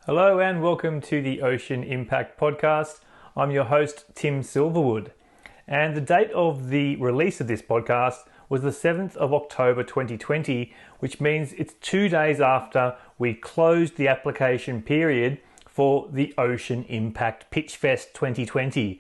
Hello and welcome to the Ocean Impact Podcast. I'm your host, Tim Silverwood. And the date of the release of this podcast was the 7th of October 2020, which means it's 2 days after we closed the application period for the Ocean Impact Pitch Fest 2020,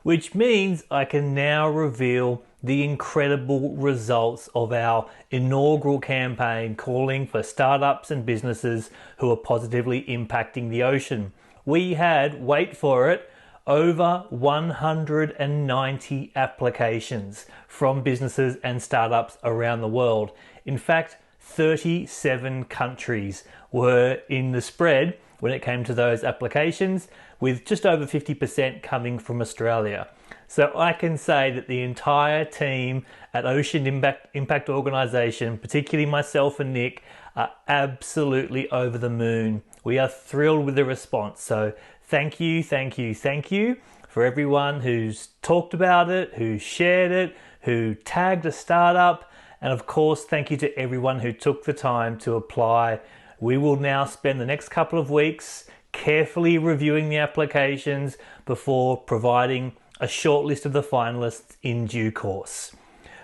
which means I can now reveal the incredible results of our inaugural campaign calling for startups and businesses who are positively impacting the ocean. We had, wait for it, over 190 applications from businesses and startups around the world. In fact, 37 countries were in the spread when it came to those applications, with just over 50% coming from Australia. So I can say that the entire team at Ocean Impact Organisation, particularly myself and Nick, are absolutely over the moon. We are thrilled with the response. So thank you for everyone who's talked about it, who shared it, who tagged a startup, and of course, thank you to everyone who took the time to apply. We will now spend the next couple of weeks carefully reviewing the applications before providing a short list of the finalists in due course.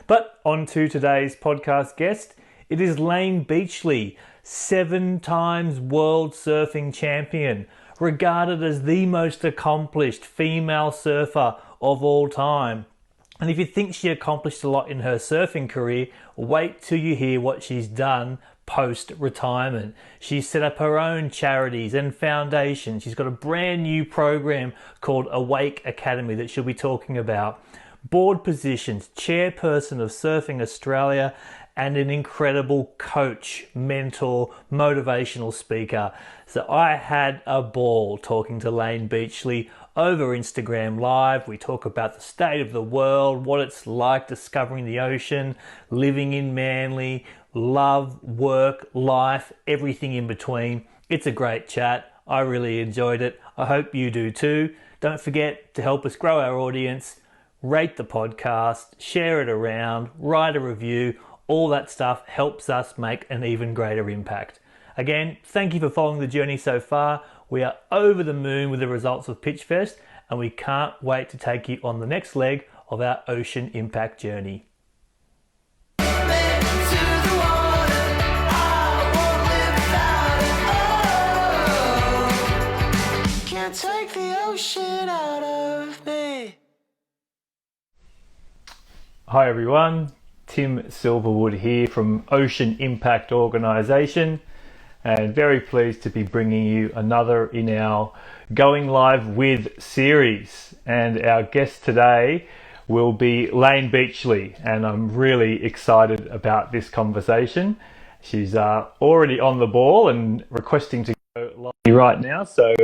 But on to today's podcast guest. It is Layne Beachley, 7 times world surfing champion, regarded as the most accomplished female surfer of all time. And if you think she accomplished a lot in her surfing career, wait till you hear what she's done post-retirement. She's set up her own charities and foundations. She's got a brand new program called Awake Academy that she'll be talking about. Board positions, chairperson of Surfing Australia, and an incredible coach, mentor, motivational speaker. So I had a ball talking to Layne Beachley over Instagram Live. We talk about the state of the world, what it's like discovering the ocean, living in Manly, love, work, life, everything in between. It's a great chat. I really enjoyed it. I hope you do too. Don't forget to help us grow our audience, rate the podcast, share it around, write a review. All that stuff helps us make an even greater impact. Again, thank you for following the journey so far. We are over the moon with the results of Pitch Fest, and we can't wait to take you on the next leg of our Ocean Impact journey. Take the ocean out of me. Hi everyone, Tim Silverwood here from Ocean Impact Organisation, and very pleased to be bringing you another in our Going Live With series. And our guest today will be Layne Beachley, and I'm really excited about this conversation. She's already on the ball and requesting to go live right now, so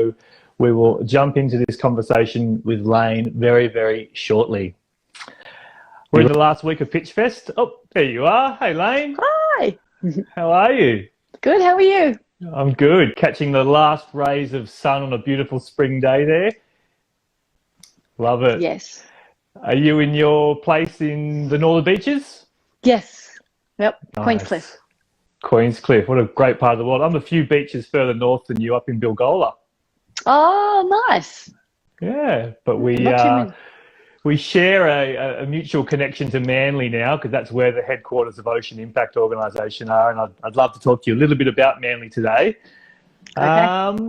we will jump into this conversation with Layne very, very shortly. We're in the last week of Pitch Fest. Oh, there you are. Hey, Layne. Hi. How are you? Good. How are you? I'm good. Catching the last rays of sun on a beautiful spring day there. Love it. Yes. Are you in your place in the Northern Beaches? Yes. Yep. Nice. Queenscliff. Queenscliff. What a great part of the world. I'm a few beaches further north than you, up in Bilgola. Oh, nice. Yeah, but we share a mutual connection to Manly now, because that's where the headquarters of Ocean Impact Organisation are, and I'd love to talk to you a little bit about Manly today. Okay.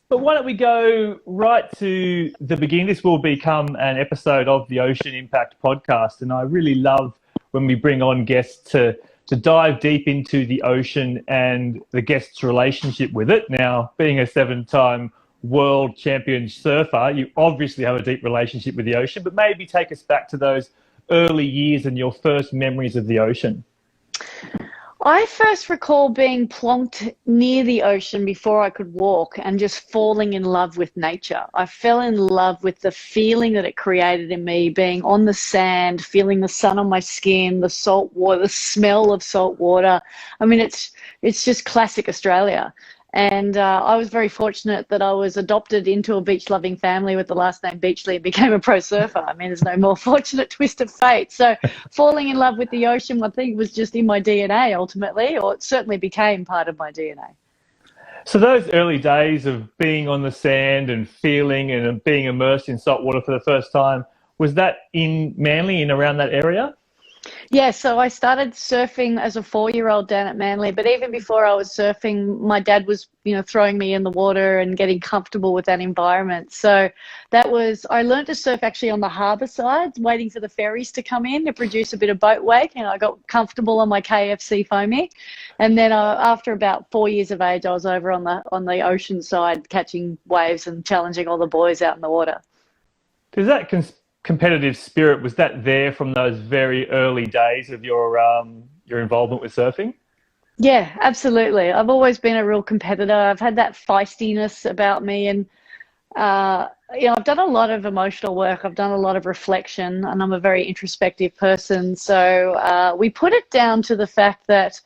But why don't we go right to the beginning? This will become an episode of the Ocean Impact podcast, and I really love when we bring on guests to dive deep into the ocean and the guest's relationship with it. Now, being a 7-time world champion surfer, you obviously have a deep relationship with the ocean, but maybe take us back to those early years and your first memories of the ocean. I first recall being plonked near the ocean before I could walk and just falling in love with nature. I fell in love with the feeling that it created in me, being on the sand, feeling the sun on my skin, the salt water, the smell of salt water. I mean, it's just classic Australia. And I was very fortunate that I was adopted into a beach-loving family with the last name Beachley and became a pro surfer. I mean, there's no more fortunate twist of fate. So falling in love with the ocean, I think, was just in my DNA ultimately, or it certainly became part of my DNA. So those early days of being on the sand and feeling and being immersed in salt water for the first time, was that in Manly, in around that area? Yeah, so I started surfing as a 4-year-old down at Manly, but even before I was surfing, my dad was, throwing me in the water and getting comfortable with that environment. So I learned to surf actually on the harbour side, waiting for the ferries to come in to produce a bit of boat wake, and I got comfortable on my KFC foamy. And then after about 4 years of age, I was over on the ocean side, catching waves and challenging all the boys out in the water. Does that competitive spirit, was that there from those very early days of your involvement with surfing? Yeah, absolutely. I've always been a real competitor. I've had that feistiness about me, and I've done a lot of emotional work. I've done a lot of reflection, and I'm a very introspective person. So we put it down to the fact that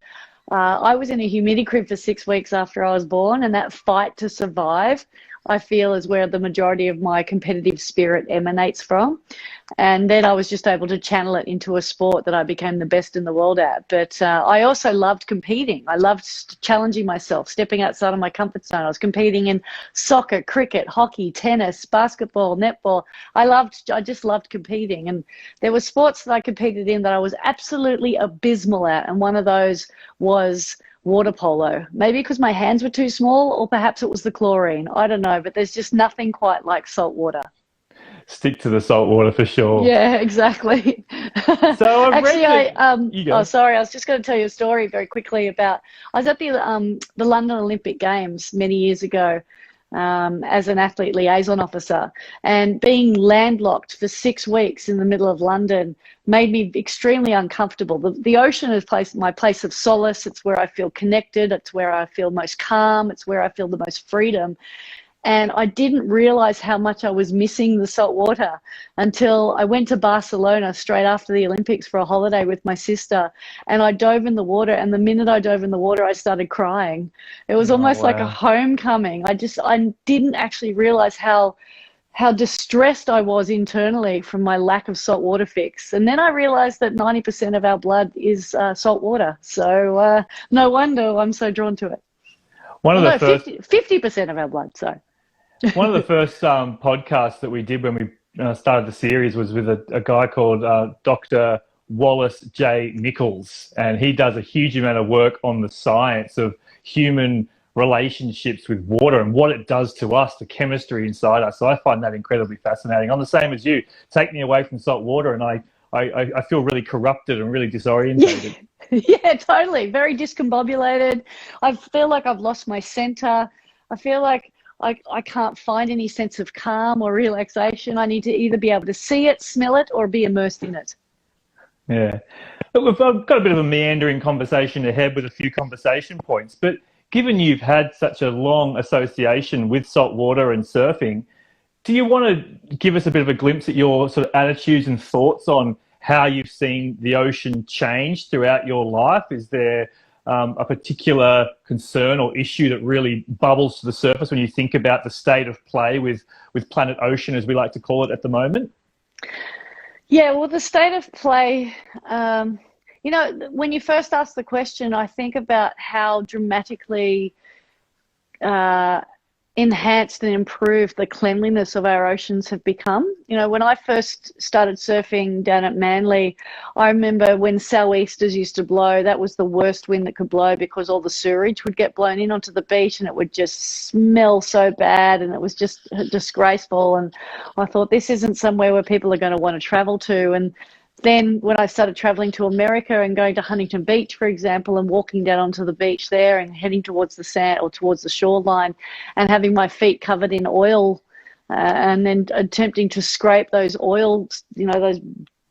I was in a humidity crib for 6 weeks after I was born, and that fight to survive, I feel, is where the majority of my competitive spirit emanates from. And then I was just able to channel it into a sport that I became the best in the world at. But I also loved competing. I loved challenging myself, stepping outside of my comfort zone. I was competing in soccer, cricket, hockey, tennis, basketball, netball. I just loved competing. And there were sports that I competed in that I was absolutely abysmal at. And one of those was water polo. Maybe because my hands were too small, or perhaps it was the chlorine. I don't know, but there's just nothing quite like salt water. Stick to the salt water for sure. Yeah, exactly. So I've Actually, read that. You go. oh, sorry, I was just going to tell you a story very quickly about. I was at the London Olympic Games many years ago, as an athlete liaison officer, and being landlocked for 6 weeks in the middle of London made me extremely uncomfortable. The ocean is my place of solace. It's where I feel connected. It's where I feel most calm. It's where I feel the most freedom. And I didn't realize how much I was missing the salt water until I went to Barcelona straight after the Olympics for a holiday with my sister. And I dove in the water. And the minute I dove in the water, I started crying. It was almost like a Wow. homecoming. I didn't actually realize how distressed I was internally from my lack of salt water fix. And then I realized that 90% of our blood is salt water. So no wonder I'm so drawn to it. One Well, of the no, first 50% of our blood, sorry. One of the first podcasts that we did when we started the series was with a guy called Dr. Wallace J. Nichols, and he does a huge amount of work on the science of human relationships with water and what it does to us, the chemistry inside us. So I find that incredibly fascinating. I'm the same as you. Take me away from salt water, and I feel really corrupted and really disorientated. Yeah, totally. Very discombobulated. I feel like I've lost my center. I feel like I can't find any sense of calm or relaxation. I need to either be able to see it, smell it, or be immersed in it. Yeah. But I've got a bit of a meandering conversation ahead with a few conversation points. But given you've had such a long association with salt water and surfing, do you want to give us a bit of a glimpse at your sort of attitudes and thoughts on how you've seen the ocean change throughout your life? Is there a particular concern or issue that really bubbles to the surface when you think about the state of play with planet ocean, as we like to call it at the moment? Yeah, well, the state of play, when you first asked the question, I think about how dramatically enhanced and improved the cleanliness of our oceans have become. When I first started surfing down at Manly, I remember when sou'easters used to blow, that was the worst wind that could blow because all the sewerage would get blown in onto the beach and it would just smell so bad and it was just disgraceful. And I thought, this isn't somewhere where people are going to want to travel to. And then when I started traveling to America and going to Huntington Beach, for example, and walking down onto the beach there and heading towards the sand or towards the shoreline and having my feet covered in oil and then attempting to scrape those oils, those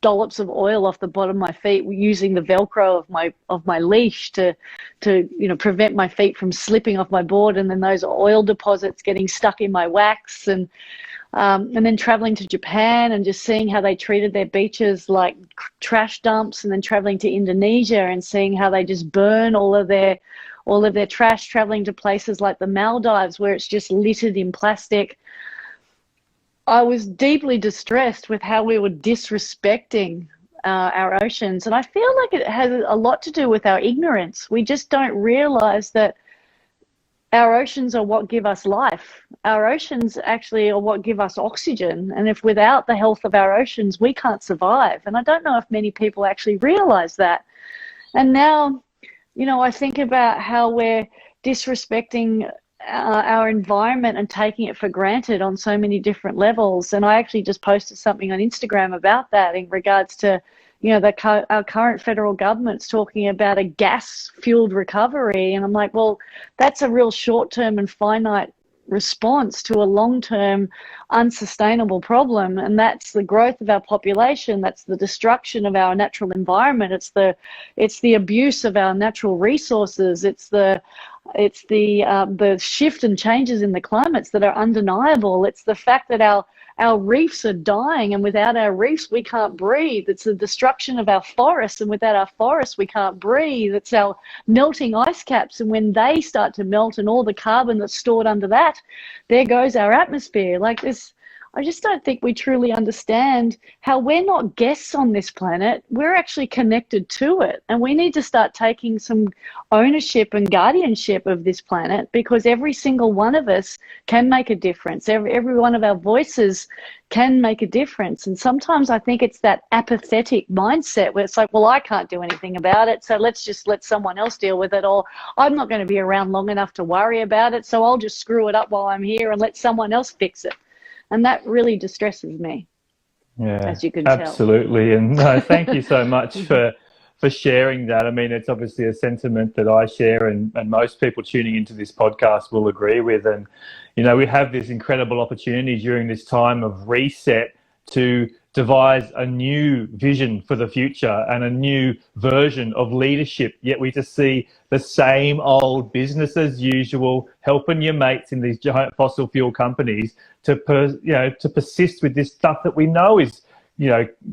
dollops of oil off the bottom of my feet using the Velcro of my leash to prevent my feet from slipping off my board, and then those oil deposits getting stuck in my wax, and then traveling to Japan and just seeing how they treated their beaches like trash dumps, and then traveling to Indonesia and seeing how they just burn all of their trash, traveling to places like the Maldives where it's just littered in plastic. I was deeply distressed with how we were disrespecting our oceans. And I feel like it has a lot to do with our ignorance. We just don't realize that our oceans are what give us life. Our oceans actually are what give us oxygen. And if without the health of our oceans, we can't survive. And I don't know if many people actually realize that. And now, I think about how we're disrespecting our environment and taking it for granted on so many different levels. And I actually just posted something on Instagram about that in regards to, our current federal government's talking about a gas-fueled recovery. And I'm like, well, that's a real short-term and finite response to a long-term unsustainable problem, and that's the growth of our population, that's the destruction of our natural environment, it's the abuse of our natural resources, it's the shift and changes in the climates that are undeniable, it's the fact that our reefs are dying, and without our reefs we can't breathe. It's the destruction of our forests, and without our forests we can't breathe. It's our melting ice caps, and when they start to melt and all the carbon that's stored under that, there goes our atmosphere. Like this, I just don't think we truly understand how we're not guests on this planet. We're actually connected to it, and we need to start taking some ownership and guardianship of this planet, because every single one of us can make a difference. Every one of our voices can make a difference. And sometimes I think it's that apathetic mindset where it's like, well, I can't do anything about it, so let's just let someone else deal with it, or I'm not going to be around long enough to worry about it, so I'll just screw it up while I'm here and let someone else fix it. And that really distresses me, as you can tell. Absolutely. And no, thank you so much for sharing that. I mean, it's obviously a sentiment that I share, and most people tuning into this podcast will agree with. And, we have this incredible opportunity during this time of reset to devise a new vision for the future and a new version of leadership. Yet we just see the same old business as usual, helping your mates in these giant fossil fuel companies to persist with this stuff that we know is,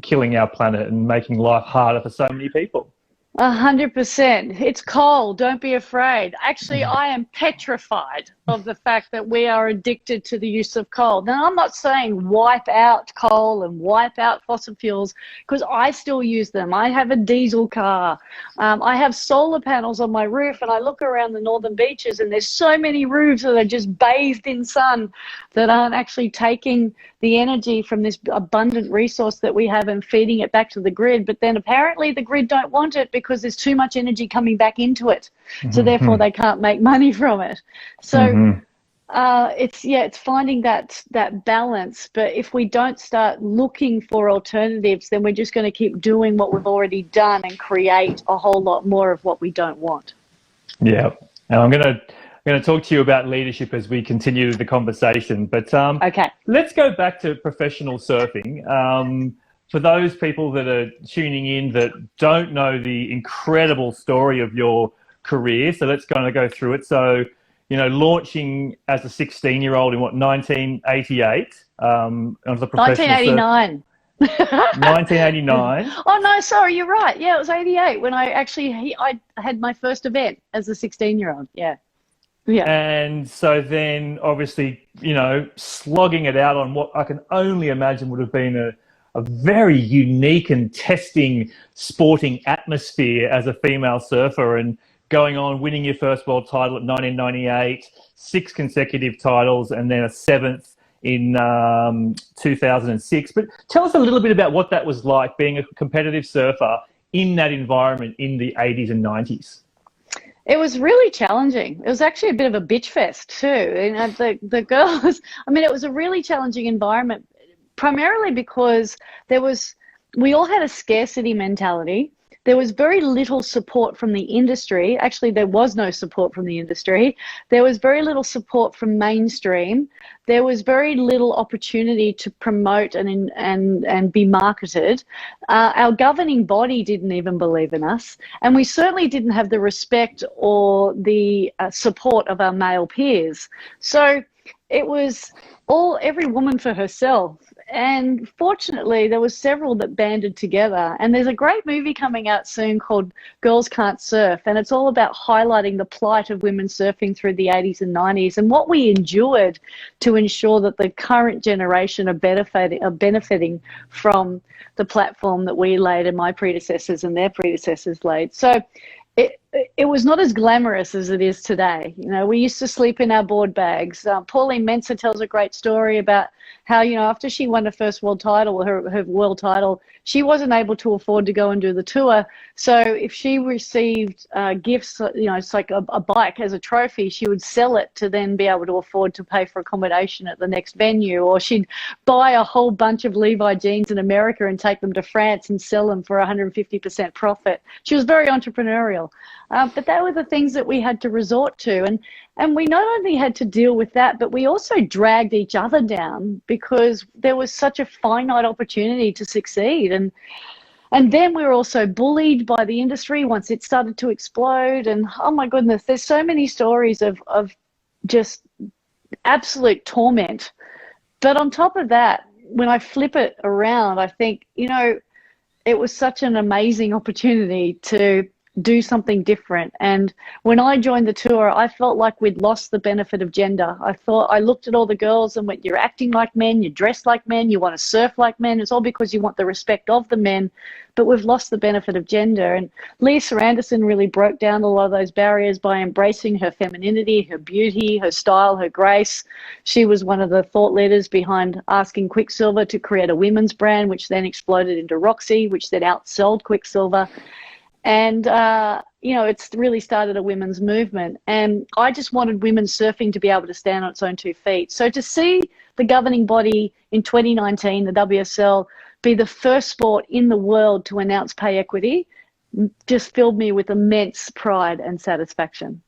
killing our planet and making life harder for so many people. 100%. It's coal. Don't be afraid. Actually, I am petrified of the fact that we are addicted to the use of coal. Now, I'm not saying wipe out coal and wipe out fossil fuels, because I still use them. I have a diesel car. I have solar panels on my roof, and I look around the northern beaches, and there's so many roofs that are just bathed in sun that aren't actually taking the energy from this abundant resource that we have and feeding it back to the grid. But then apparently the grid don't want it because there's too much energy coming back into it. So therefore they can't make money from it. So it's finding that balance. But if we don't start looking for alternatives, then we're just going to keep doing what we've already done and create a whole lot more of what we don't want. Yeah. And I'm going to talk to you about leadership as we continue the conversation. But okay, let's go back to professional surfing. For those people that are tuning in that don't know the incredible story of your career, so let's kind of go through it. So, launching as a 16-year-old in 1988 onto the professional 1989. 1989. Oh no, sorry, you're right. Yeah, it was 88 when I had my first event as a 16-year-old. Yeah. And so then obviously, slogging it out on what I can only imagine would have been a very unique and testing sporting atmosphere as a female surfer, and going on winning your first world title at 1998, 6 consecutive titles, and then a 7th in 2006. But tell us a little bit about what that was like, being a competitive surfer in that environment in the 80s and 90s. It was really challenging. It was actually a bit of a bitch fest too. The girls, it was a really challenging environment, primarily because we all had a scarcity mentality. There was very little support from the industry. Actually, there was no support from the industry. There was very little support from mainstream. There was very little opportunity to promote and be marketed. Our governing body didn't even believe in us. And we certainly didn't have the respect or the support of our male peers. So it was every woman for herself. And fortunately, there was several that banded together. And there's a great movie coming out soon called Girls Can't Surf. And it's all about highlighting the plight of women surfing through the 80s and 90s and what we endured to ensure that the current generation are benefiting from the platform that we laid and my predecessors and their predecessors laid. So it was not as glamorous as it is today. You know, we used to sleep in our board bags. Pauline Mensah tells a great story about how, you know, after she won her first world title, her world title, she wasn't able to afford to go and do the tour. So if she received gifts, you know, it's like a bike as a trophy, she would sell it to then be able to afford to pay for accommodation at the next venue. Or she'd buy a whole bunch of Levi jeans in America and take them to France and sell them for 150% profit. She was very entrepreneurial. But they were the things that we had to resort to. And we not only had to deal with that, but we also dragged each other down because there was such a finite opportunity to succeed. And then we were also bullied by the industry once it started to explode. And oh my goodness, there's so many stories of just absolute torment. But on top of that, when I flip it around, I think, you know, it was such an amazing opportunity to do something different. And when I joined the tour, I felt like we'd lost the benefit of gender. I looked at all the girls and went, you're acting like men, you dress like men, you want to surf like men. It's all because you want the respect of the men, but we've lost the benefit of gender. And Lisa Anderson really broke down a lot of those barriers by embracing her femininity, her beauty, her style, her grace. She was one of the thought leaders behind asking Quicksilver to create a women's brand, which then exploded into Roxy, which then outsold Quicksilver. And, you know, it's really started a women's movement. And I just wanted women's surfing to be able to stand on its own 2 feet. So to see the governing body in 2019, the WSL, be the first sport in the world to announce pay equity just filled me with immense pride and satisfaction.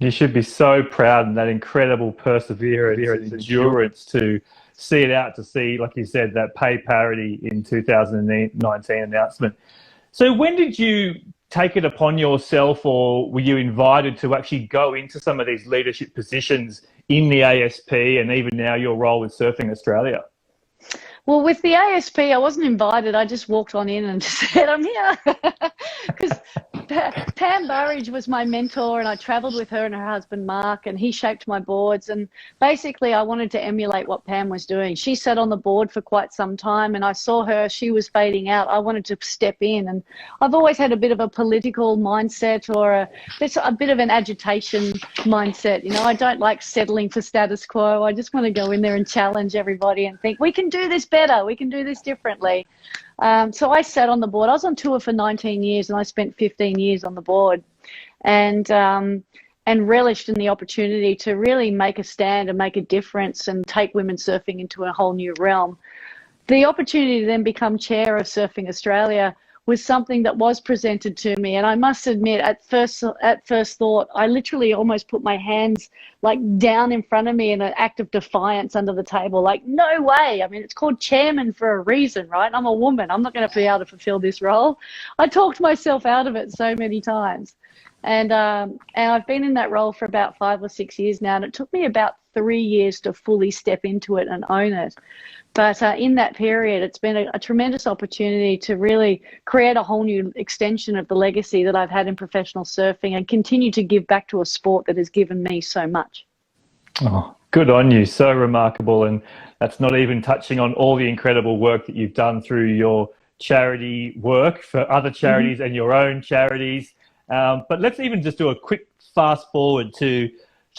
You should be so proud of that incredible perseverance and endurance to see it out, to see, like you said, that pay parity in 2019 announcement. So when did you take it upon yourself, or were you invited to actually go into some of these leadership positions in the ASP and even now your role with Surfing Australia? Well, with the ASP, I wasn't invited. I just walked on in and just said, I'm here. Because Pam Burridge was my mentor, and I travelled with her and her husband, Mark, and he shaped my boards. And basically, I wanted to emulate what Pam was doing. She sat on the board for quite some time, and I saw her. She was fading out. I wanted to step in. And I've always had a bit of a political mindset, or there's a bit of an agitation mindset. You know, I don't like settling for status quo. I just want to go in there and challenge everybody and think, we can do this better. We can do this differently. So I sat on the board. I was on tour for 19 years and I spent 15 years on the board, and relished in the opportunity to really make a stand and make a difference and take women surfing into a whole new realm. The opportunity to then become chair of Surfing Australia was something that was presented to me. And I must admit, at first thought, I literally almost put my hands like down in front of me in an act of defiance under the table. Like, no way. I mean, it's called chairman for a reason, right? I'm a woman. I'm not going to be able to fulfill this role. I talked myself out of it so many times. And I've been in that role for about 5 or 6 years now. And it took me about 3 years to fully step into it and own it. But in that period, it's been a tremendous opportunity to really create a whole new extension of the legacy that I've had in professional surfing and continue to give back to a sport that has given me so much. Oh, good on you. So remarkable. And that's not even touching on all the incredible work that you've done through your charity work for other charities and your own charities. But let's even just do a quick fast forward to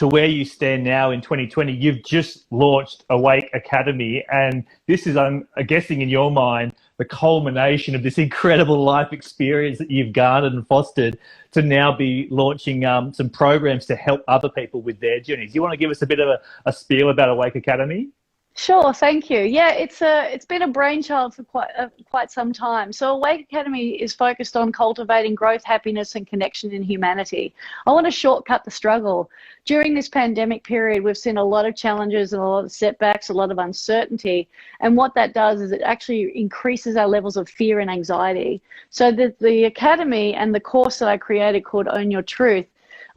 where you stand now in 2020. You've just launched Awake Academy, and this is, I'm guessing in your mind, the culmination of this incredible life experience that you've garnered and fostered to now be launching some programs to help other people with their journeys. You want to give us a bit of a spiel about Awake Academy? Sure, thank you. Yeah, it's been a brainchild for quite some time. So Awake Academy is focused on cultivating growth, happiness, and connection in humanity. I want to shortcut the struggle. During this pandemic period, we've seen a lot of challenges and a lot of setbacks, a lot of uncertainty. And what that does is it actually increases our levels of fear and anxiety. So the Academy and the course that I created called Own Your Truth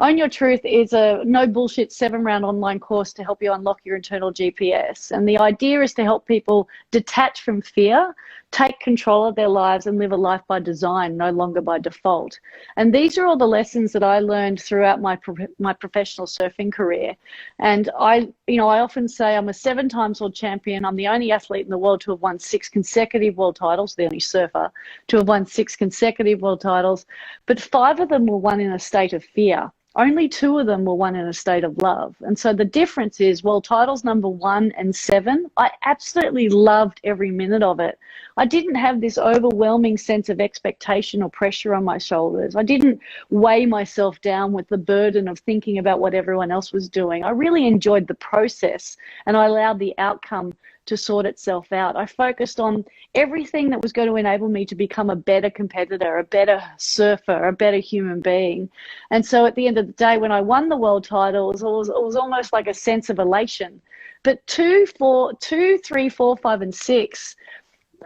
Own Your Truth is a no bullshit 7-round online course to help you unlock your internal GPS. And the idea is to help people detach from fear, take control of their lives, and live a life by design, no longer by default. And these are all the lessons that I learned throughout my professional surfing career. And I often say I'm a 7-time world champion. I'm the only athlete in the world to have won 6 consecutive world titles, the only surfer to have won 6 consecutive world titles, but 5 of them were won in a state of fear. Only 2 of them were won in a state of love. And so the difference is, world titles number 1 and 7, I absolutely loved every minute of it. I didn't have this overwhelming sense of expectation or pressure on my shoulders. I didn't weigh myself down with the burden of thinking about what everyone else was doing. I really enjoyed the process, and I allowed the outcome to sort itself out. I focused on everything that was going to enable me to become a better competitor, a better surfer, a better human being. And so at the end of the day, when I won the world titles, it was almost like a sense of elation. But 2, 3, 4, 5, and 6,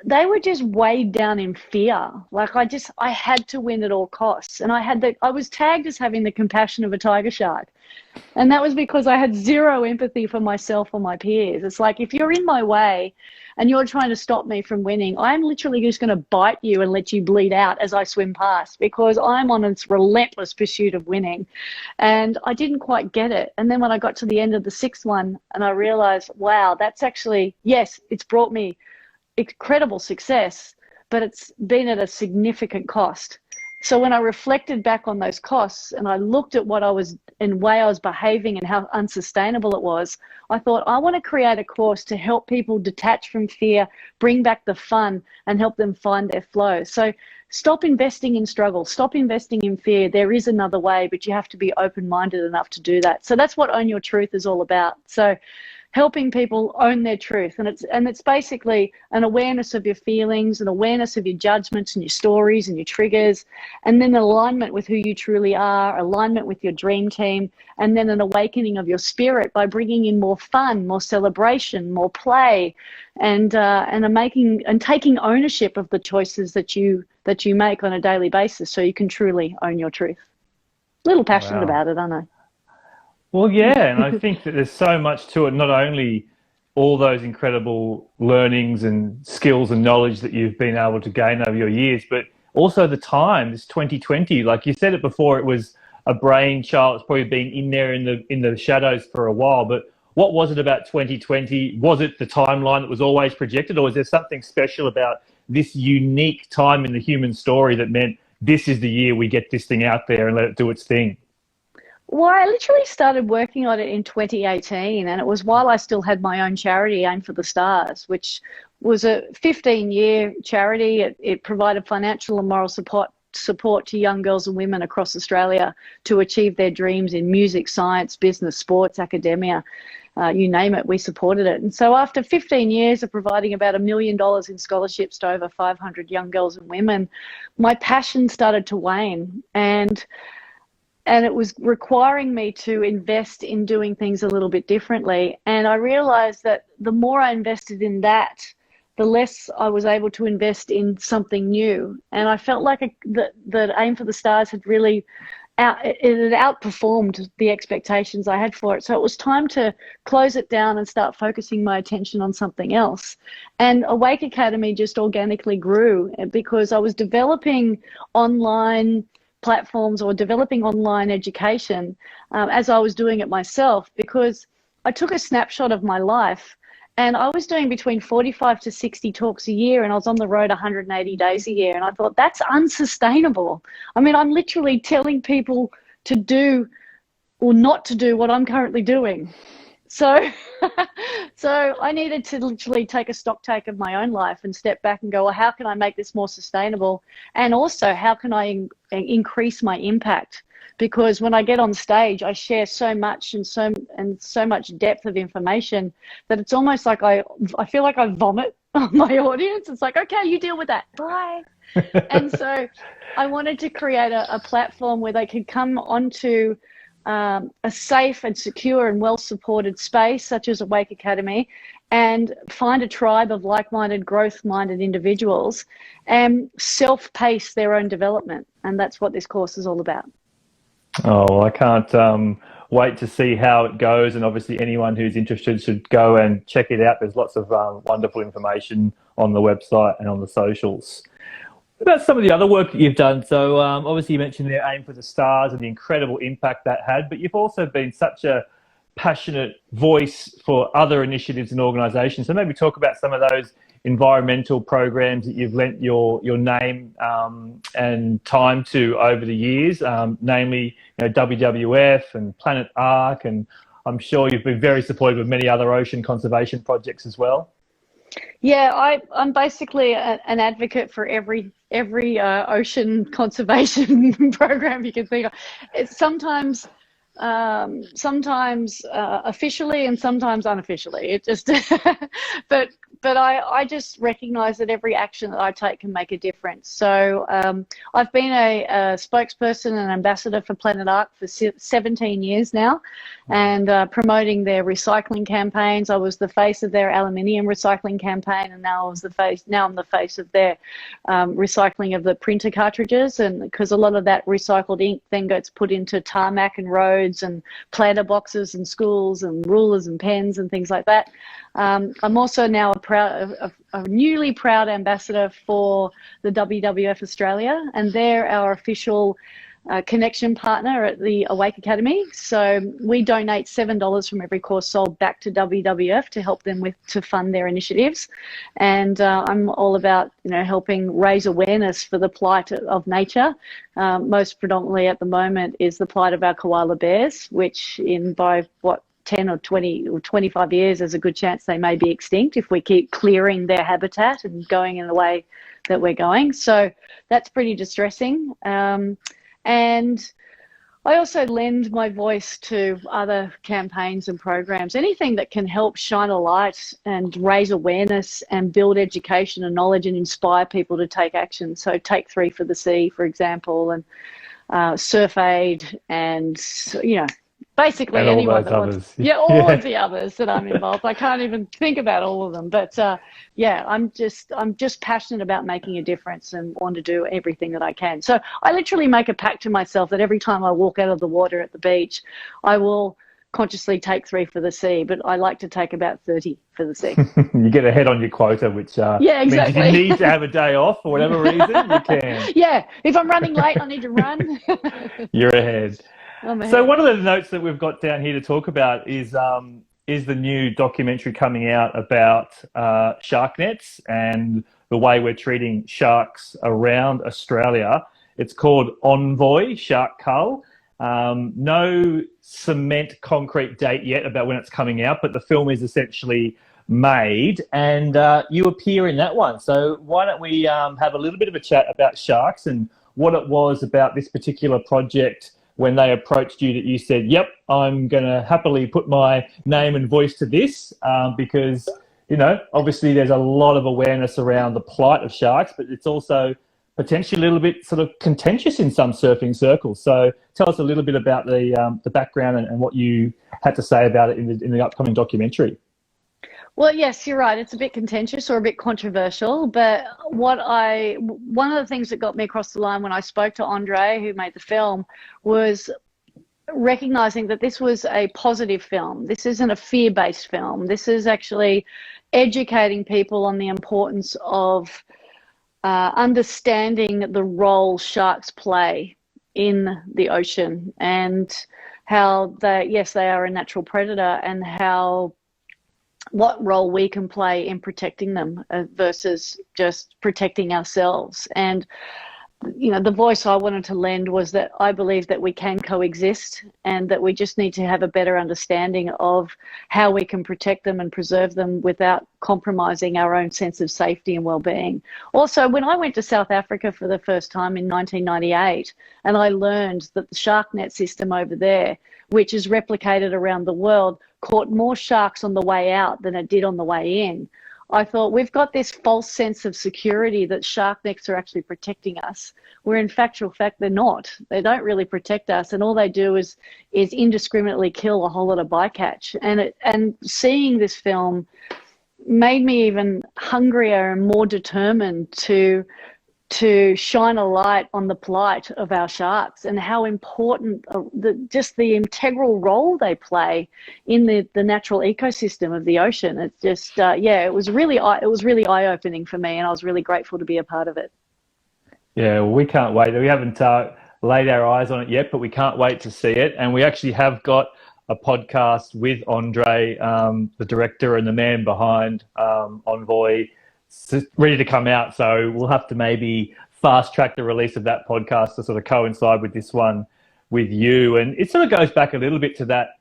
they were just weighed down in fear. Like I had to win at all costs. And I was tagged as having the compassion of a tiger shark. And that was because I had zero empathy for myself or my peers. It's like, if you're in my way and you're trying to stop me from winning, I'm literally just going to bite you and let you bleed out as I swim past, because I'm on this relentless pursuit of winning. And I didn't quite get it. And then when I got to the end of the 6th one and I realized, wow, that's actually, yes, it's brought me incredible success, but it's been at a significant cost. So when I reflected back on those costs and I looked at what I was and way I was behaving and how unsustainable it was, I thought, I want to create a course to help people detach from fear, bring back the fun, and help them find their flow. So stop investing in struggle, stop investing in fear. There is another way, but you have to be open-minded enough to do that. So that's what Own Your Truth is all about. So helping people own their truth. And it's basically an awareness of your feelings, an awareness of your judgments and your stories and your triggers, and then alignment with who you truly are, alignment with your dream team, and then an awakening of your spirit by bringing in more fun, more celebration, more play, and taking ownership of the choices that you make on a daily basis, so you can truly own your truth. A little passionate about it, aren't I? Well, yeah, and I think that there's so much to it, not only all those incredible learnings and skills and knowledge that you've been able to gain over your years, but also the time, this 2020, like you said it before, it was a brainchild. It's probably been in there in the shadows for a while, but what was it about 2020? Was it the timeline that was always projected, or was there something special about this unique time in the human story that meant this is the year we get this thing out there and let it do its thing? Well, I literally started working on it in 2018, and it was while I still had my own charity, Aim for the Stars, which was a 15-year charity. It provided financial and moral support to young girls and women across Australia to achieve their dreams in music, science, business, sports, academia, you name it, we supported it. And so after 15 years of providing about $1 million in scholarships to over 500 young girls and women, my passion started to wane. And it was requiring me to invest in doing things a little bit differently. And I realized that the more I invested in that, the less I was able to invest in something new. And I felt like that Aim for the Stars had really outperformed the expectations I had for it. So it was time to close it down and start focusing my attention on something else. And Awake Academy just organically grew because I was developing online platforms or developing online education as I was doing it myself, because I took a snapshot of my life and I was doing between 45 to 60 talks a year, and I was on the road 180 days a year. And I thought, that's unsustainable. I mean, I'm literally telling people to do or not to do what I'm currently doing. So I needed to literally take a stock take of my own life and step back and go, well, how can I make this more sustainable? And also, how can I increase my impact? Because when I get on stage, I share so much and so much depth of information that it's almost like I feel like I vomit on my audience. It's like, okay, you deal with that. Bye. And so I wanted to create a platform where they could come onto a safe and secure and well-supported space such as Awake Academy and find a tribe of like-minded, growth-minded individuals and self-pace their own development. And that's what this course is all about. Oh, well, I can't wait to see how it goes. And obviously, anyone who's interested should go and check it out. There's lots of wonderful information on the website and on the socials. What about some of the other work that you've done? So, obviously, you mentioned the Aim for the Stars and the incredible impact that had, but you've also been such a passionate voice for other initiatives and organisations. So, maybe talk about some of those environmental programs that you've lent your name and time to over the years, namely WWF and Planet Ark, and I'm sure you've been very supportive of many other ocean conservation projects as well. Yeah, I'm basically an advocate for every ocean conservation program you can think of. It's sometimes officially and sometimes unofficially. It just, but I just recognize that every action that I take can make a difference. So I've been a spokesperson and ambassador for Planet Ark for 17 years now, and promoting their recycling campaigns. I was the face of their aluminium recycling campaign, and now I'm the face of their recycling of the printer cartridges, and because a lot of that recycled ink then gets put into tarmac and roads and planter boxes and schools and rulers and pens and things like that. I'm also now a newly proud ambassador for the WWF Australia, and they're our official connection partner at the Awake Academy. So we donate $7 from every course sold back to WWF to help them to fund their initiatives. And I'm all about helping raise awareness for the plight of nature. Most predominantly at the moment is the plight of our koala bears, which by 10 or 20 or 25 years, there's a good chance they may be extinct if we keep clearing their habitat and going in the way that we're going. So that's pretty distressing. And I also lend my voice to other campaigns and programs, anything that can help shine a light and raise awareness and build education and knowledge and inspire people to take action. So Take 3 for the Sea, for example, and Surf Aid, and basically And anyone that others. wants, all of the others that I'm involved. I can't even think about all of them, but I'm just passionate about making a difference and want to do everything that I can. So I literally make a pact to myself that every time I walk out of the water at the beach, I will consciously take 3 for the sea, but I like to take about 30 for the sea. You get ahead on your quota, which exactly. means if you need to have a day off for whatever reason, you can. Yeah, if I'm running late, I need to run. You're ahead. So one of the notes that we've got down here to talk about is the new documentary coming out about shark nets and the way we're treating sharks around Australia. It's called Envoy Shark Cull. No cement concrete date yet about when it's coming out, but the film is essentially made, and you appear in that one. So why don't we have a little bit of a chat about sharks and what it was about this particular project when they approached you that you said, yep, I'm going to happily put my name and voice to this, because, obviously there's a lot of awareness around the plight of sharks, but it's also potentially a little bit sort of contentious in some surfing circles. So tell us a little bit about the background and what you had to say about it in the upcoming documentary. Well, yes, you're right. It's a bit contentious or a bit controversial, but one of the things that got me across the line when I spoke to Andre, who made the film, was recognizing that this was a positive film. This isn't a fear-based film. This is actually educating people on the importance of understanding the role sharks play in the ocean, and how they are a natural predator, and what role we can play in protecting them versus just protecting ourselves. And the voice I wanted to lend was that I believe that we can coexist, and that we just need to have a better understanding of how we can protect them and preserve them without compromising our own sense of safety and well-being. Also, when I went to South Africa for the first time in 1998, and I learned that the shark net system over there, which is replicated around the world, caught more sharks on the way out than it did on the way in, I thought, we've got this false sense of security that shark nets are actually protecting us, where in factual fact they're not. They don't really protect us, and all they do is indiscriminately kill a whole lot of bycatch. And seeing this film made me even hungrier and more determined to to shine a light on the plight of our sharks and how important just the integral role they play in the natural ecosystem of the ocean. It's just it was really eye-opening for me, and I was really grateful to be a part of it. Yeah, well, we can't wait. We haven't laid our eyes on it yet, but we can't wait to see it. And we actually have got a podcast with Andre, the director and the man behind Envoy, ready to come out. So we'll have to maybe fast track the release of that podcast to sort of coincide with this one with you. And it sort of goes back a little bit to that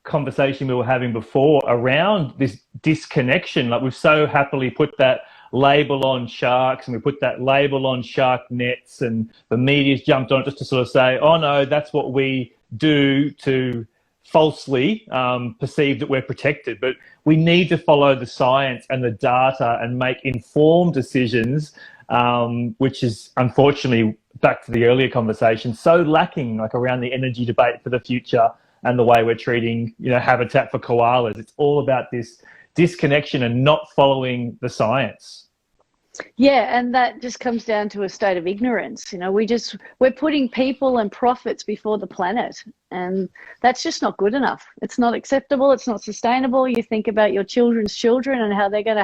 conversation we were having before around this disconnection. Like, we've so happily put that label on sharks, and we put that label on shark nets, and the media's jumped on it just to sort of say, oh no, that's what we do to falsely perceive that we're protected. But we need to follow the science and the data and make informed decisions, which is unfortunately, back to the earlier conversation, so lacking, like around the energy debate for the future and the way we're treating, habitat for koalas. It's all about this disconnection and not following the science. Yeah, and that just comes down to a state of ignorance. We're putting people and profits before the planet, and that's just not good enough. It's not acceptable. It's not sustainable. You think about your children's children and how they're going to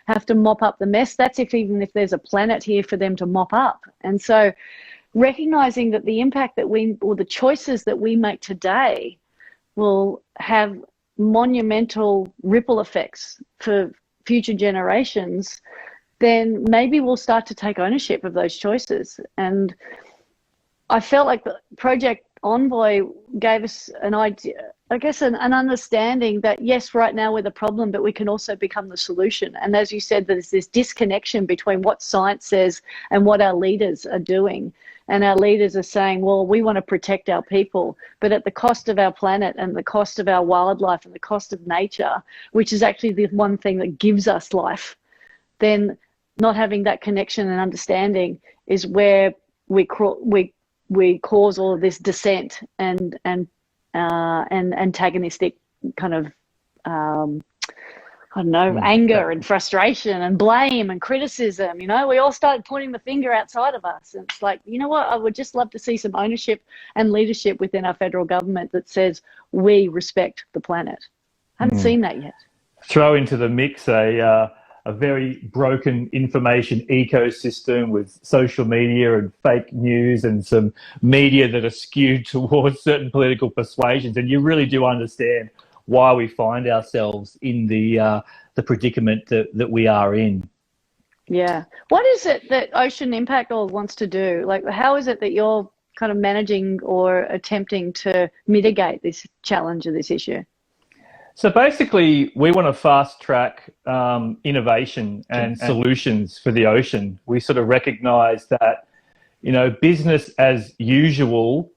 have to mop up the mess. That's even if there's a planet here for them to mop up. And so recognizing that the impact or the choices that we make today will have monumental ripple effects for future generations, then maybe we'll start to take ownership of those choices. And I felt like the Project Envoy gave us an idea, I guess, an understanding that, yes, right now we're the problem, but we can also become the solution. And as you said, there's this disconnection between what science says and what our leaders are doing. And our leaders are saying, well, we want to protect our people, but at the cost of our planet and the cost of our wildlife and the cost of nature, which is actually the one thing that gives us life. Then not having that connection and understanding is where we cause all of this dissent and antagonistic kind of anger and frustration and blame and criticism. We all started pointing the finger outside of us. And it's like, you know what? I would just love to see some ownership and leadership within our federal government that says we respect the planet. I haven't seen that yet. Throw into the mix a very broken information ecosystem with social media and fake news and some media that are skewed towards certain political persuasions. And you really do understand why we find ourselves in the predicament that we are in. Yeah. What is it that Ocean Impact Org wants to do? Like, how is it that you're kind of managing or attempting to mitigate this challenge or this issue? So basically, we want to fast track innovation and solutions for the ocean. We sort of recognize that, business as usual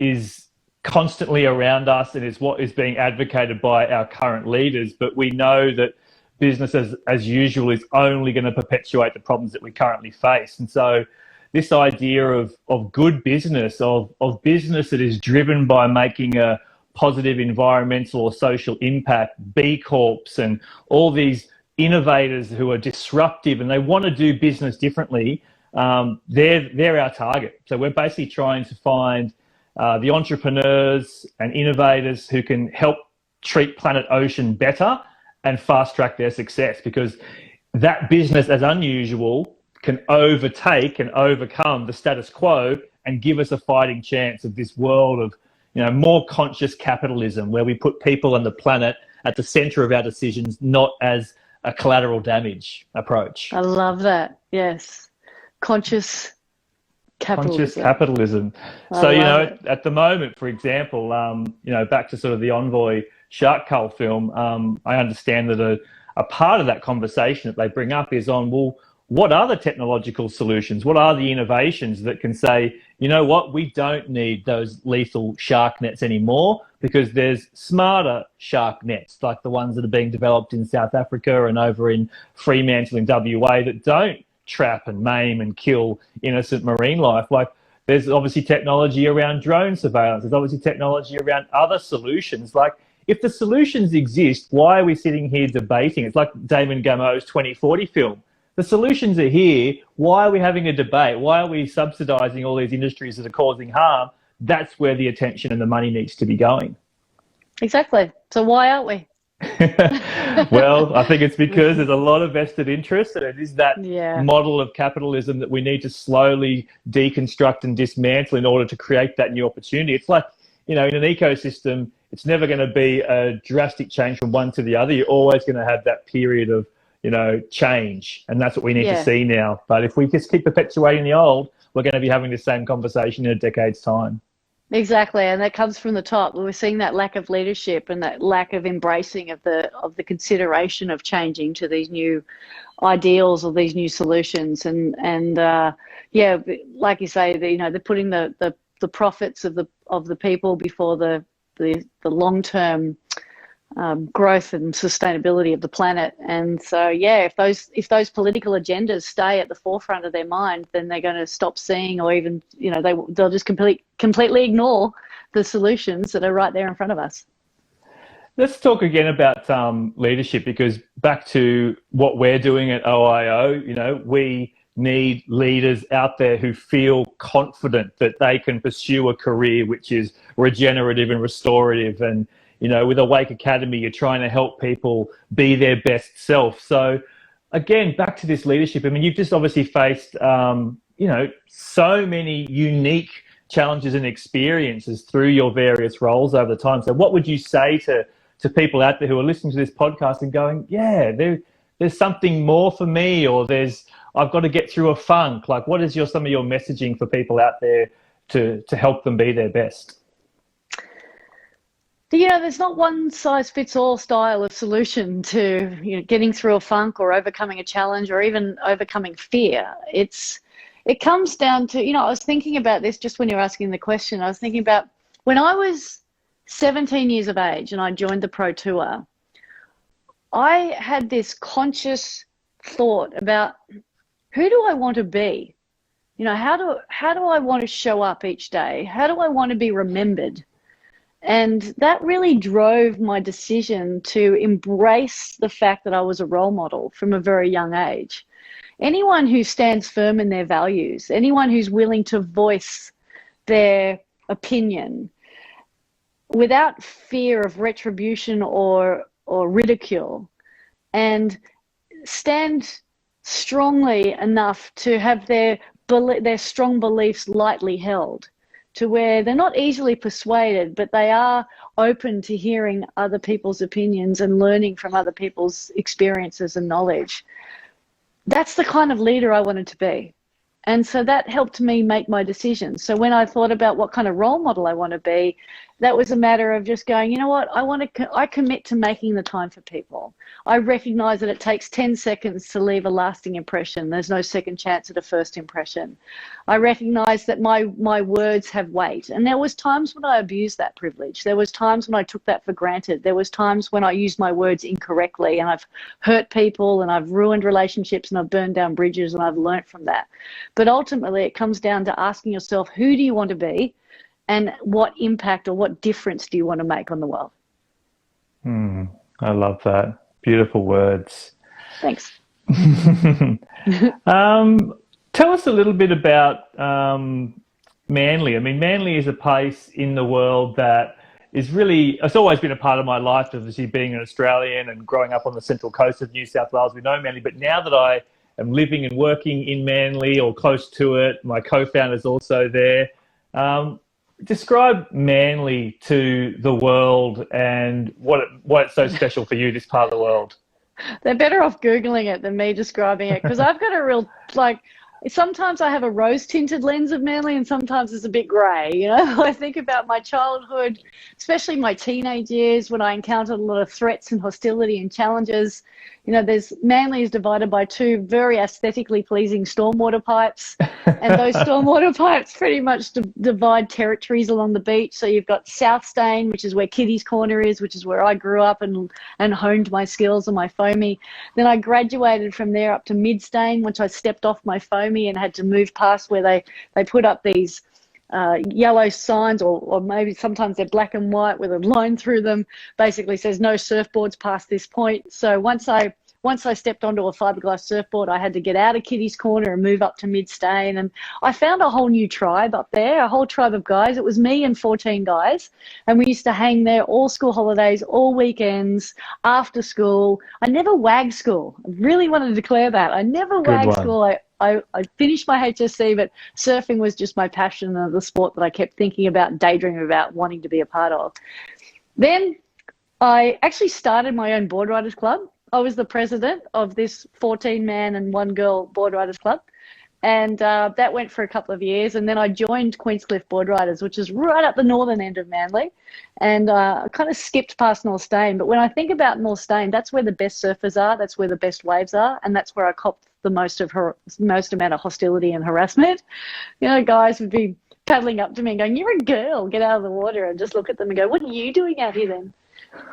is constantly around us and is what is being advocated by our current leaders. But we know that business as usual is only going to perpetuate the problems that we currently face. And so this idea of good business, of business that is driven by making a positive environmental or social impact, B Corps and all these innovators who are disruptive and they want to do business differently, they're our target. So we're basically trying to find the entrepreneurs and innovators who can help treat planet ocean better and fast track their success, because that business as unusual can overtake and overcome the status quo and give us a fighting chance of this world of more conscious capitalism, where we put people and the planet at the center of our decisions, not as a collateral damage approach. I love that. Yes. Conscious capitalism. So, at the moment, for example, back to sort of the Envoy shark cull film, I understand that a part of that conversation that they bring up is on, well, what are the technological solutions? What are the innovations that can say, you know what, we don't need those lethal shark nets anymore, because there's smarter shark nets like the ones that are being developed in South Africa and over in Fremantle in WA that don't trap and maim and kill innocent marine life. Like, there's obviously technology around drone surveillance. There's obviously technology around other solutions. Like, if the solutions exist, why are we sitting here debating? It's like Damon Gameau's 2040 film. the solutions are here. Why are we having a debate? Why are we subsidizing all these industries that are causing harm? That's where the attention and the money needs to be going. Exactly. So why aren't we? Well, I think it's because there's a lot of vested interest, and it is that Yeah. model of capitalism that we need to slowly deconstruct and dismantle in order to create that new opportunity. It's like, in an ecosystem, it's never going to be a drastic change from one to the other. You're always going to have that period of, change, and that's what we need to Yeah. see now. But if we just keep perpetuating the old, we're going to be having the same conversation in a decade's time. Exactly, and that comes from the top. We're seeing that lack of leadership and that lack of embracing of the consideration of changing to these new ideals or these new solutions. And yeah, like you say, they're putting the profits of the people before the long-term growth and sustainability of the planet. And so, yeah, if those political agendas stay at the forefront of their mind, then they're going to stop seeing, or even they'll just completely ignore the solutions that are right there in front of us. Let's talk again about leadership, because back to what we're doing at OIO, we need leaders out there who feel confident that they can pursue a career which is regenerative and restorative. And with Awake Academy, you're trying to help people be their best self. So again, back to this leadership. I mean, you've just obviously faced, so many unique challenges and experiences through your various roles over the time. So what would you say to people out there who are listening to this podcast and going, yeah, there's something more for me, or I've got to get through a funk? Like, what is some of your messaging for people out there to help them be their best? There's not one size fits all style of solution to getting through a funk or overcoming a challenge or even overcoming fear. It comes down to, I was thinking about this just when you were asking the question. I was thinking about when I was 17 years of age and I joined the Pro Tour, I had this conscious thought about, who do I want to be? How do I want to show up each day? How do I want to be remembered? And that really drove my decision to embrace the fact that I was a role model from a very young age. Anyone who stands firm in their values, anyone who's willing to voice their opinion without fear of retribution or ridicule, and stand strongly enough to have their strong beliefs lightly held, to where they're not easily persuaded, but they are open to hearing other people's opinions and learning from other people's experiences and knowledge. That's the kind of leader I wanted to be. And so that helped me make my decisions. So when I thought about what kind of role model I want to be, that was a matter of just going, you know what, I commit to making the time for people. I recognize that it takes 10 seconds to leave a lasting impression. There's no second chance at a first impression. I recognize that my words have weight. And there was times when I abused that privilege. There was times when I took that for granted. There was times when I used my words incorrectly, and I've hurt people and I've ruined relationships and I've burned down bridges, and I've learnt from that. But ultimately it comes down to asking yourself, who do you want to be? And what impact or what difference do you want to make on the world? I love that. Beautiful words. Thanks. Tell us a little bit about Manly. I mean, Manly is a place in the world that is really, it's always been a part of my life, obviously being an Australian and growing up on the central coast of New South Wales. We know Manly, but now that I am living and working in Manly or close to it, my co-founder's also there. Describe Manly to the world and why it's so special for you, this part of the world. They're better off Googling it than me describing it, because I've got a real, sometimes I have a rose-tinted lens of Manly and sometimes it's a bit grey, I think about my childhood, especially my teenage years, when I encountered a lot of threats and hostility and challenges. Manly is divided by two very aesthetically pleasing stormwater pipes, and those stormwater pipes pretty much divide territories along the beach. So you've got South Stain, which is where Kitty's Corner is, which is where I grew up and honed my skills and my foamy. Then I graduated from there up to Mid Stain, which I stepped off my foamy and had to move past, where they put up these yellow signs, or maybe sometimes they're black and white with a line through them, basically says no surfboards past this point. So once I once I stepped onto a fiberglass surfboard, I had to get out of Kitty's Corner and move up to Mid-Stain. And I found a whole new tribe up there, a whole tribe of guys. It was me and 14 guys. And we used to hang there all school holidays, all weekends, after school. I never wagged school. I really want to declare that. I never wagged school. I finished my HSC, but surfing was just my passion and the sport that I kept thinking about, daydreaming about, wanting to be a part of. Then I actually started my own board riders club. I was the president of this 14-man and 1-girl board riders club. And that went for a couple of years. And then I joined Queenscliff Board Riders, which is right up the northern end of Manly. And I kind of skipped past North Stain. But when I think about North Stain, that's where the best surfers are. That's where the best waves are. And that's where I copped the most amount of hostility and harassment. You know, guys would be paddling up to me and going, "You're a girl, get out of the water," and just look at them and go, "What are you doing out here then?"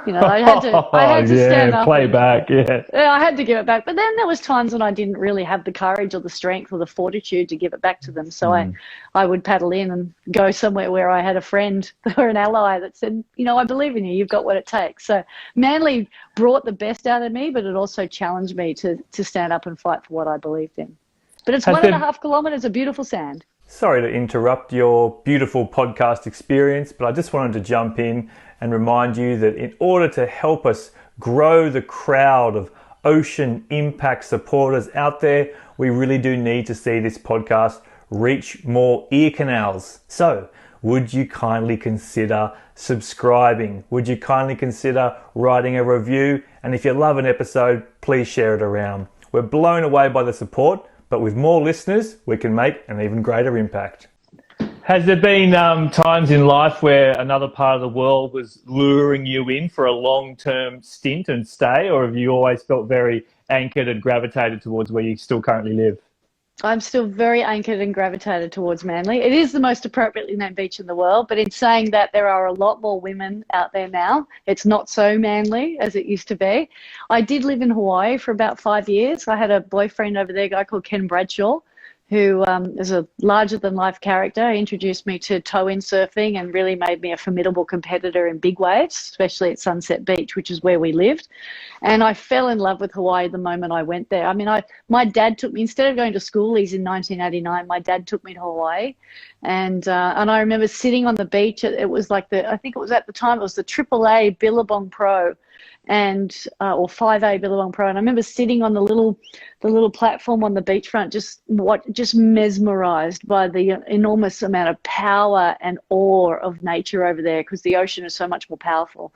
You know, I had to stand up. Play back, yeah. Yeah, I had to give it back. But then there was times when I didn't really have the courage or the strength or the fortitude to give it back to them. So I would paddle in and go somewhere where I had a friend or an ally that said, "You know, I believe in you. You've got what it takes." So Manly brought the best out of me, but it also challenged me to stand up and fight for what I believed in. But it's 1.5 kilometres of beautiful sand. Sorry to interrupt your beautiful podcast experience, but I just wanted to jump in and remind you that in order to help us grow the crowd of ocean impact supporters out there, we really do need to see this podcast reach more ear canals. So, would you kindly consider subscribing? Would you kindly consider writing a review? And if you love an episode, please share it around. We're blown away by the support, but with more listeners, we can make an even greater impact. Has there been times in life where another part of the world was luring you in for a long-term stint and stay, or have you always felt very anchored and gravitated towards where you still currently live? I'm still very anchored and gravitated towards Manly. It is the most appropriately named beach in the world, but in saying that, there are a lot more women out there now. It's not so manly as it used to be. I did live in Hawaii for about 5 years. I had a boyfriend over there, a guy called Ken Bradshaw, who is a larger-than-life character. He introduced me to toe-in surfing and really made me a formidable competitor in big waves, especially at Sunset Beach, which is where we lived. And I fell in love with Hawaii the moment I went there. I mean, my dad took me, instead of going to schoolies in 1989, my dad took me to Hawaii. And I remember sitting on the beach. It was like I think it was at the time, it was the AAA Billabong Pro, and or 5A Billabong Pro, and I remember sitting on the little platform on the beachfront, just mesmerized by the enormous amount of power and awe of nature over there, because the ocean is so much more powerful,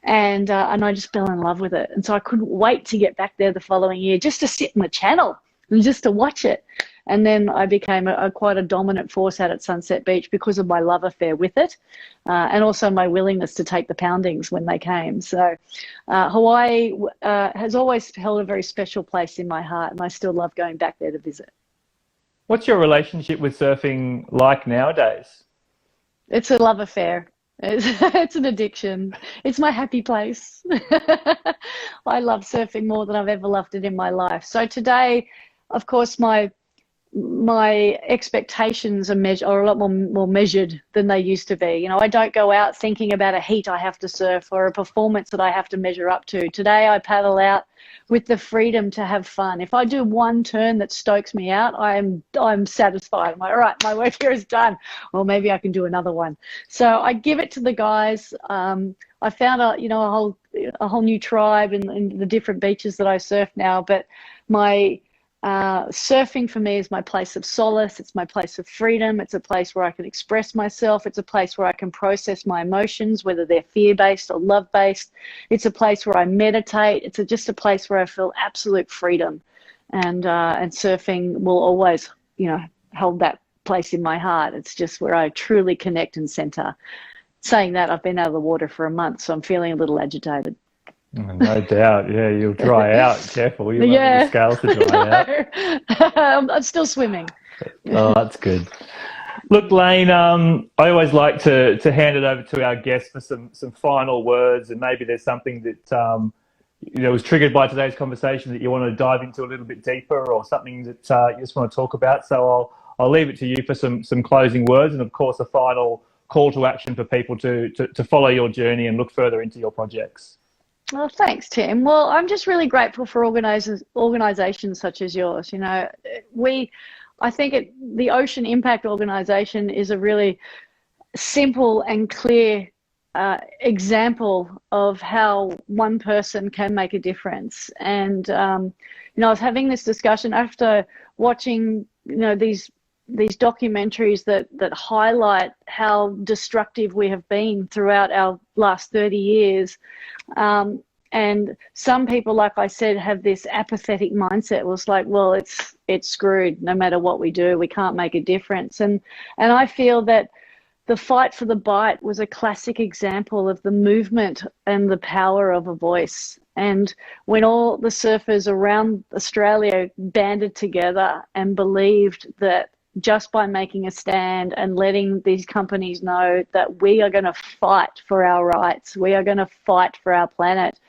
and I just fell in love with it, and so I couldn't wait to get back there the following year just to sit in the channel and just to watch it. And then I became quite a dominant force out at Sunset Beach because of my love affair with it, and also my willingness to take the poundings when they came. So Hawaii has always held a very special place in my heart, and I still love going back there to visit. What's your relationship with surfing like nowadays? It's a love affair. It's an addiction. It's my happy place. I love surfing more than I've ever loved it in my life. So today, of course, my expectations are a lot more measured than they used to be. You know, I don't go out thinking about a heat I have to surf or a performance that I have to measure up to. Today I paddle out with the freedom to have fun. If I do one turn that stokes me out, I'm satisfied. I'm like, all right, my work here is done. Or maybe I can do another one. So I give it to the guys. I found a whole new tribe in the different beaches that I surf now. But my surfing for me is my place of solace. It's my place of freedom. It's a place where I can express myself. It's a place where I can process my emotions, whether they're fear-based or love-based. It's a place where I meditate. It's just a place where I feel absolute freedom. And surfing will always, hold that place in my heart. It's just where I truly connect and center. Saying that, I've been out of the water for a month, so I'm feeling a little agitated. No doubt, yeah, you'll dry out. Careful, you want the scales to dry out. I'm still swimming. Oh, that's good. Look, Layne, I always like to hand it over to our guests for some final words, and maybe there's something that was triggered by today's conversation that you want to dive into a little bit deeper, or something that you just want to talk about. So I'll leave it to you for some closing words, and of course a final call to action for people to follow your journey and look further into your projects. Well, thanks, Tim. Well, I'm just really grateful for organizations such as yours. You know, we, I think the Ocean Impact Organization is a really simple and clear example of how one person can make a difference. And I was having this discussion after watching, these documentaries that highlight how destructive we have been throughout our last 30 years. And some people, like I said, have this apathetic mindset. It was like, well, it's screwed. No matter what we do, we can't make a difference. And I feel that the fight for the bite was a classic example of the movement and the power of a voice. And when all the surfers around Australia banded together and believed that just by making a stand and letting these companies know that we are going to fight for our rights, we are going to fight for our planet,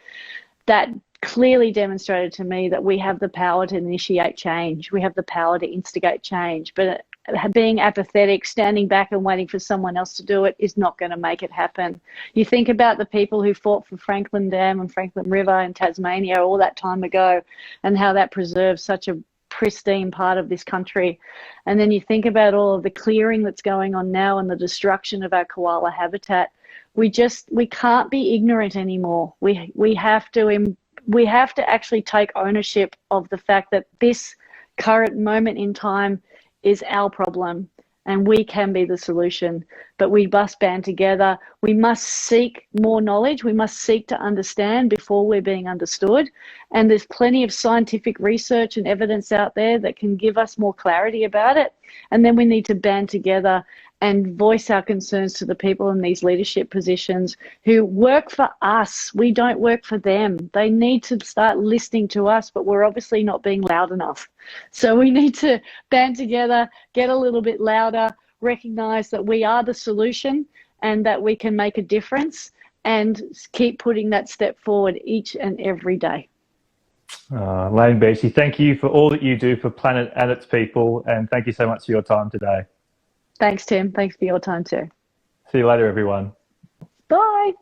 that clearly demonstrated to me that we have the power to initiate change. We have the power to instigate change. But being apathetic, standing back and waiting for someone else to do it is not going to make it happen. You think about the people who fought for Franklin Dam and Franklin River in Tasmania all that time ago and how that preserves such a pristine part of this country. And then you think about all of the clearing that's going on now and the destruction of our koala habitat. We can't be ignorant anymore. We have to actually take ownership of the fact that this current moment in time is our problem and we can be the solution. But we must band together. We must seek more knowledge. We must seek to understand before we're being understood. And there's plenty of scientific research and evidence out there that can give us more clarity about it. And then we need to band together and voice our concerns to the people in these leadership positions who work for us. We don't work for them. They need to start listening to us, but we're obviously not being loud enough. So we need to band together, get a little bit louder, recognize that we are the solution and that we can make a difference, and keep putting that step forward each and every day. Layne Beachley, thank you for all that you do for Planet and its people, and thank you so much for your time today. Thanks, Tim. Thanks for your time too. See you later, everyone. Bye.